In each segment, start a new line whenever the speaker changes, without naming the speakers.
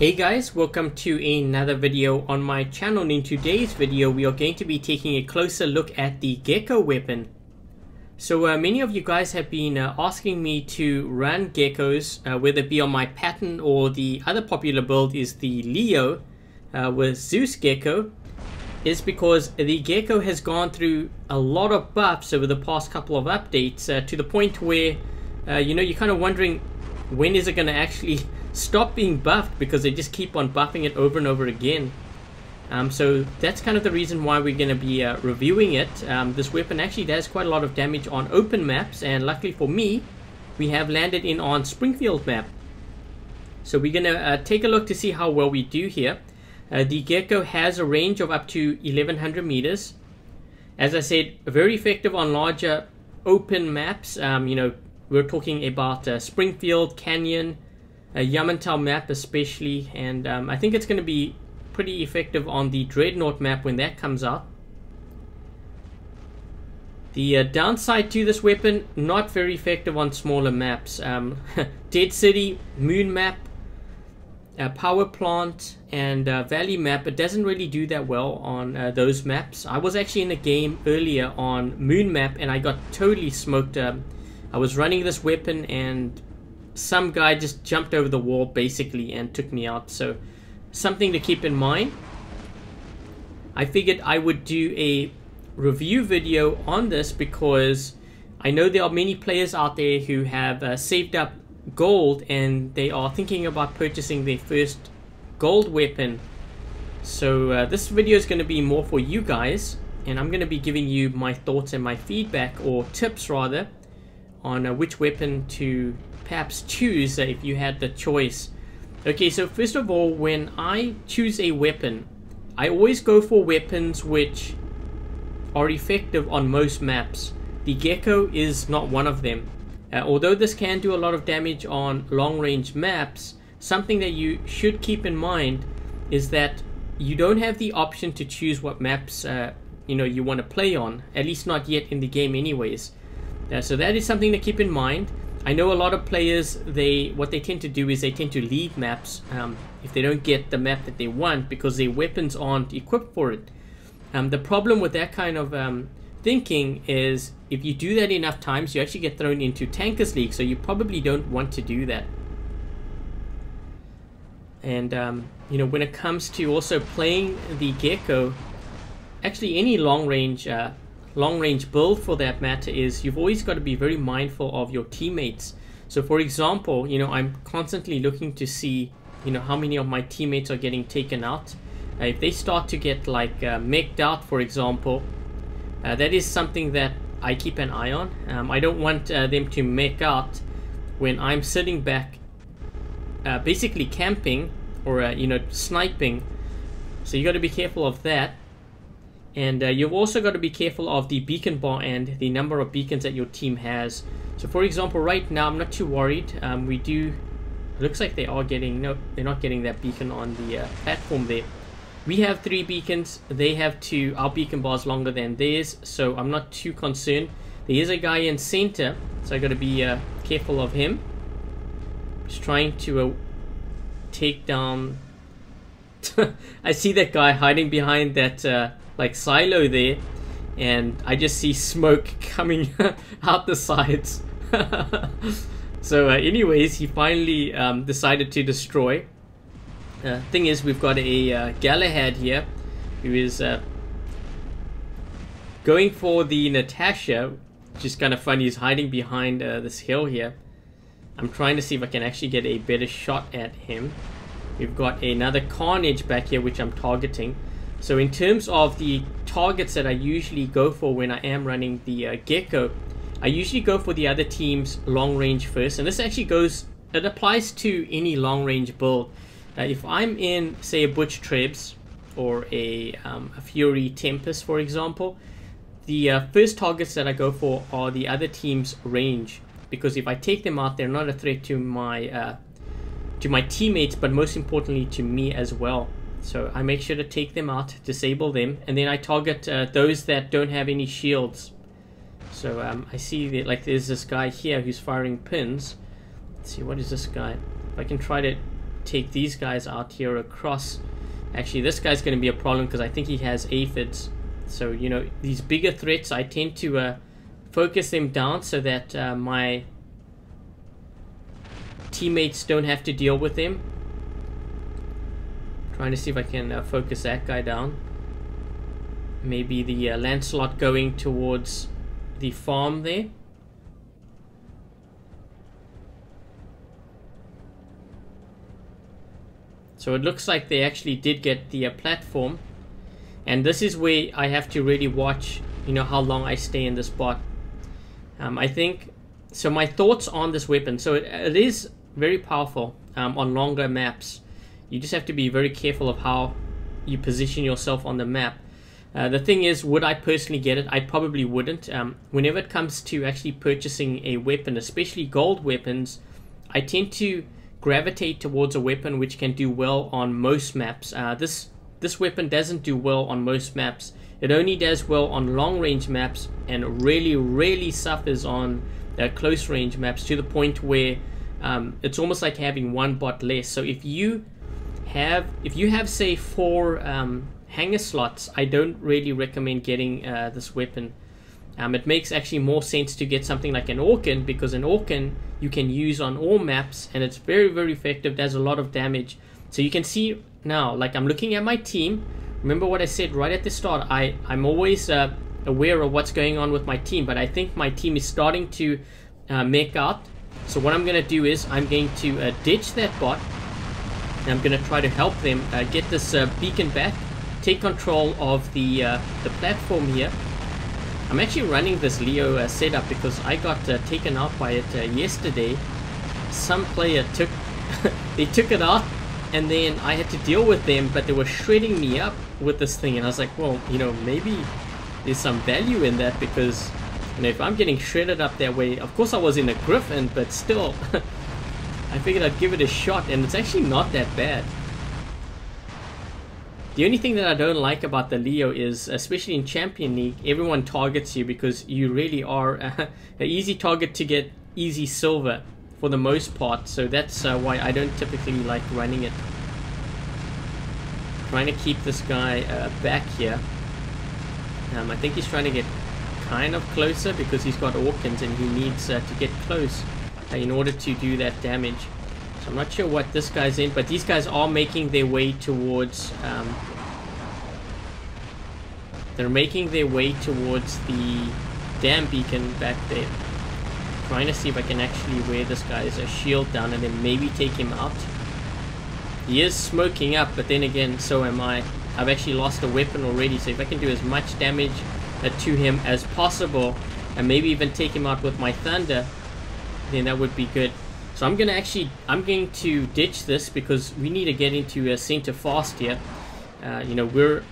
Hey guys, welcome to another video on my channel. In today's video we are going to be taking a closer look at the Gekko weapon. So many of you guys have been asking me to run Gekkos, whether it be on my Patton or the other popular build is the Leo with Zeus Gekko. Is because the Gekko has gone through a lot of buffs over the past couple of updates to the point where you're kind of wondering when is it going to actually stop being buffed, because they just keep on buffing it over and over again. So that's kind of the reason why we're going to be reviewing it. This weapon actually does quite a lot of damage on open maps, and luckily for me we have landed in on Springfield map. So we're going to take a look to see how well we do here. The Gekko has a range of up to 1100 meters. As I said, very effective on larger open maps. We're talking about Springfield, Canyon, Yamantau map especially, and I think it's going to be pretty effective on the Dreadnought map when that comes out. The downside to this weapon, not very effective on smaller maps. Dead City, Moon map, Powerplant and Valley map, it doesn't really do that well on those maps. I was actually in a game earlier on Moon map and I got totally smoked. I was running this weapon and some guy just jumped over the wall basically and took me out. So something to keep in mind. I figured I would do a review video on this because I know there are many players out there who have saved up gold and they are thinking about purchasing their first gold weapon. So this video is going to be more for you guys, and I'm going to be giving you my thoughts and my feedback, or tips rather, on which weapon to perhaps choose if you had the choice. Okay, so first of all, when I choose a weapon, I always go for weapons which are effective on most maps. The Gekko is not one of them. Although this can do a lot of damage on long-range maps, something that you should keep in mind is that you don't have the option to choose what maps you want to play on, at least not yet in the game anyways. So that is something to keep in mind. I know a lot of players, what they tend to do is they tend to leave maps if they don't get the map that they want because their weapons aren't equipped for it. The problem with that kind of thinking is if you do that enough times, you actually get thrown into Tankers League, so you probably don't want to do that. And when it comes to also playing the Gekko, actually any long range build for that matter, is you've always got to be very mindful of your teammates. So for example, I'm constantly looking to see how many of my teammates are getting taken out. If they start to get like mech'd out, for example, that is something that I keep an eye on. I don't want them to mech out when I'm sitting back basically camping or sniping. So you got to be careful of that. And you've also got to be careful of the beacon bar and the number of beacons that your team has. So for example, right now I'm not too worried. It looks like they are getting, no, they're not getting that beacon on the platform there. We have 3 beacons, they have 2. Our beacon bar is longer than theirs, so I'm not too concerned. There is a guy in center, so I got to be careful of him. Just trying to take down. I see that guy hiding behind that like silo there, and I just see smoke coming out the sides. So anyways, he finally decided to destroy. Thing is, we've got a Galahad here who is going for the Natasha, which is kind of funny. He's hiding behind this hill here. I'm trying to see if I can actually get a better shot at him. We've got another Carnage back here which I'm targeting. So in terms of the targets that I usually go for when I am running the Gekko, I usually go for the other team's long range first, and this actually it applies to any long range build. If I'm in, say, a Butch Trebs or a Fury Tempest, for example, the first targets that I go for are the other team's range, because if I take them out, they're not a threat to my teammates, but most importantly to me as well. So I make sure to take them out, disable them, and then I target those that don't have any shields. So I see that, like, there's this guy here who's firing pins. Let's see, what is this guy? If I can try to take these guys out here across. Actually, this guy's going to be a problem because I think he has aphids. So, you know, these bigger threats, I tend to focus them down so that my teammates don't have to deal with them. Trying to see if I can focus that guy down. Maybe the Lancelot going towards the farm there. So it looks like they actually did get the platform. And this is where I have to really watch, you know, how long I stay in this spot. I think, so my thoughts on this weapon. So it is very powerful on longer maps. You just have to be very careful of how you position yourself on the map. The thing is, would I personally get it? I probably wouldn't. Whenever it comes to actually purchasing a weapon, especially gold weapons, I tend to gravitate towards a weapon which can do well on most maps. This weapon doesn't do well on most maps. It only does well on long range maps and really suffers on close range maps, to the point where it's almost like having one bot less. So if you have say 4 hanger slots, I don't really recommend getting this weapon. It makes actually more sense to get something like an Orkin, because an Orkin you can use on all maps and it's very effective, does a lot of damage. So you can see now, like, I'm looking at my team. Remember what I said right at the start, I'm always aware of what's going on with my team, but I think my team is starting to mech out. So what I'm going to do is I'm going to ditch that bot, and I'm going to try to help them get this beacon back, take control of the platform here. I'm actually running this Leo setup because I got taken out by it yesterday. Some player took they took it out, and then I had to deal with them, but they were shredding me up with this thing, and I was like, well, you know, maybe there's some value in that, because, you know, if I'm getting shredded up that way, of course I was in a Griffin, but still, I figured I'd give it a shot, and it's actually not that bad. The only thing that I don't like about the Leo is, especially in Champion League, everyone targets you because you really are an easy target to get easy silver for the most part. So that's why I don't typically like running it. Trying to keep this guy back here. I think he's trying to get kind of closer because he's got Orkins and he needs to get close in order to do that damage. So I'm not sure what this guy's in, but these guys are making their way towards they're making their way towards the dam beacon back there. Trying to see if I can actually wear this guy's shield down and then maybe take him out. He is smoking up, but then again, so am I. I've actually lost a weapon already, so if I can do as much damage to him as possible and maybe even take him out with my thunder, then that would be good. So I'm going to ditch this because we need to get into a center fast here. You know, we're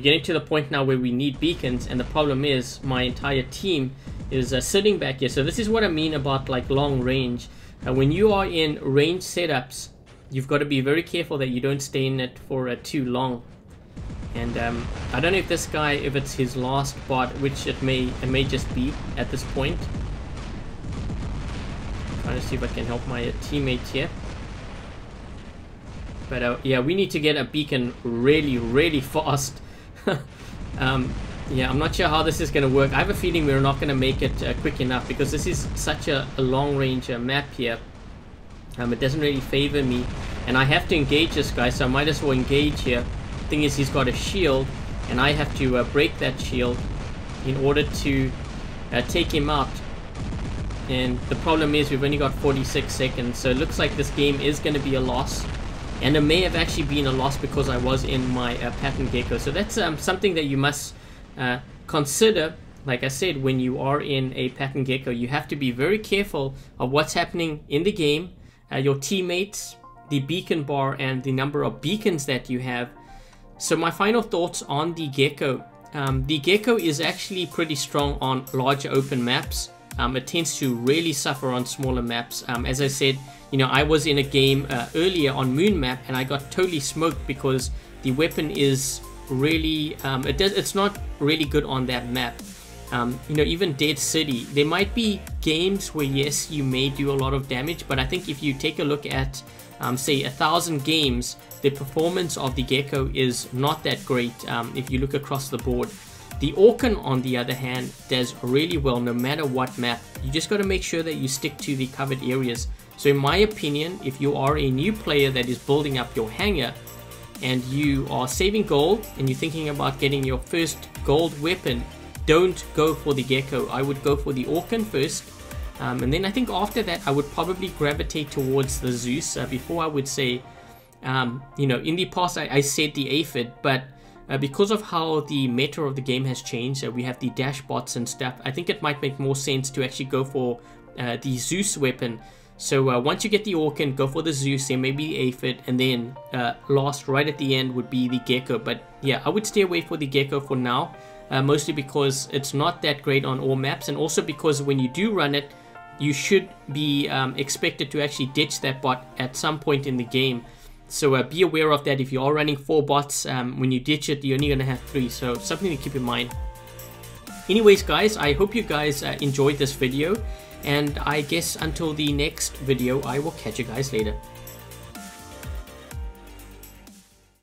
getting to the point now where we need beacons, and the problem is my entire team is sitting back here. So this is what I mean about like long range. When you are in range setups, you've got to be very careful that you don't stay in it for too long. And I don't know if this guy, if it's his last bot, which it may just be at this point. Trying to see if I can help my teammate here. But yeah, we need to get a beacon really fast. Yeah, I'm not sure how this is going to work. I have a feeling we're not going to make it quick enough because this is such a long range map here. It doesn't really favor me, and I have to engage this guy, so I might as well engage here. Thing is, he's got a shield, and I have to break that shield in order to take him out. And the problem is we've only got 46 seconds, so it looks like this game is going to be a loss. And it may have actually been a loss because I was in my Patton Gekko. So that's something that you must consider. Like I said, when you are in a Patton Gekko, you have to be very careful of what's happening in the game, your teammates, the beacon bar, and the number of beacons that you have. So my final thoughts on the Gekko. The Gekko is actually pretty strong on large open maps. It tends to really suffer on smaller maps. As I said, you know, I was in a game earlier on Moon Map and I got totally smoked because the weapon is really, it's not really good on that map. you know, even Dead City. There might be games where yes, you may do a lot of damage, but I think if you take a look at say 1,000 games, the performance of the Gekko is not that great if you look across the board. The Orkan, on the other hand, does really well no matter what map. You just got to make sure that you stick to the covered areas. So in my opinion, if you are a new player that is building up your hangar and you are saving gold and you're thinking about getting your first gold weapon, don't go for the Gekko. I would go for the Orkan first. And then I think after that, I would probably gravitate towards the Zeus. Before I would say, you know, in the past I said the aphid, but because of how the meta of the game has changed, we have the dash bots and stuff, I think it might make more sense to actually go for the Zeus weapon. So once you get the Orkan, go for the Zeus, then maybe the aphid, and then last, right at the end, would be the Gekko. But yeah, I would stay away for the Gekko for now, mostly because it's not that great on all maps, and also because when you do run it, you should be expected to actually ditch that bot at some point in the game. So be aware of that. If you are running 4 bots, when you ditch it, you're only going to have 3. So something to keep in mind. Anyways, guys, I hope you guys enjoyed this video. And I guess until the next video, I will catch you guys later.